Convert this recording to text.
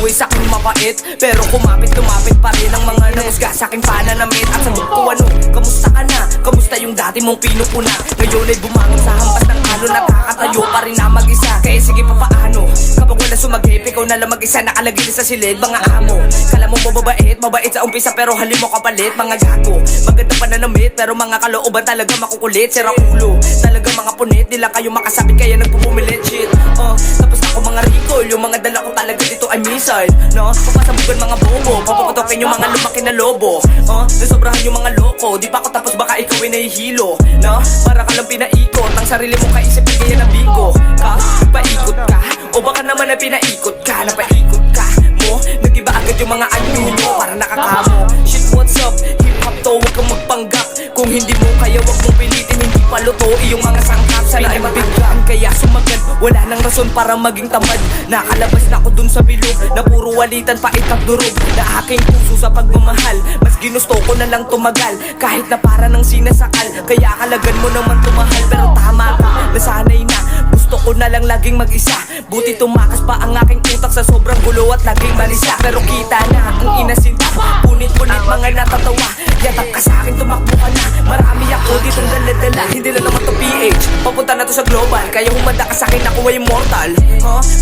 ay sa'king mapait, pero kumapit pa rin ang mga namusga sa'king pananamit. At sagot ko ano, kamusta ka na? Kamusta yung dati mong pinupuna? Ngayon ay bumangon sa hampas ng ano, nakakatayo pa rin na mag-isa. Kaya sige pa paano, kapag wala sumagip, ikaw na lang mag-isa, nakalagay sa silid. Mga amo, kala mo mababait sa umpisa pero halin mo kapalit. Mga gago, maganda pananamit, pero mga kalooban talaga makukulit. Sira ulo, talaga mga punit, di lang kayo makasabit kaya nagpupumilit. Shit, tapos ako mga recall, yung mga dala ko talaga dito ay missile, no? Papasabugan mga bobo, papaputokin yung mga lumaki na lobo, nasobrahan yung mga loko. Di pa ako tapos baka ikaw ay nahihilo, no? Para ka lang pinaikot, ang sarili mo kaisip kaya nabigo ka, paikot ka, o baka naman na pinaikot ka, napaikot ka mo, nag-iba agad yung mga anyo nyo, para nakakamo. Shit, what's up? Hip-hop to, huwag kang magpanggap. Kung hindi mo kaya, huwag mong pilitin, hindi paluto iyong mga sangkap. Sana ay mabigyan, kaya sumagan. Wala nang rason para maging tamad. Nakalabas na ako dun sa bilog, na puro walitan, pait at durog, na aking puso sa pagmamahal. Mas ginusto ko na lang tumagal, kahit na para nang sinasakal. Kaya kalagan mo naman tumahal, pero tama ka, nasanay na. Gusto ko na lang laging mag-isa, buti tumakas pa ang aking utak sa sobrang gulo at laging balisa. Pero kita na ang inasinta, punit-punit mga natatawa. Yatak ka sa'kin, tumakbo ka na. Marami ako ditong dala-dala, hindi na naman to PH, papunta na to sa global. Kaya humanda ka sa'kin, ako ay immortal,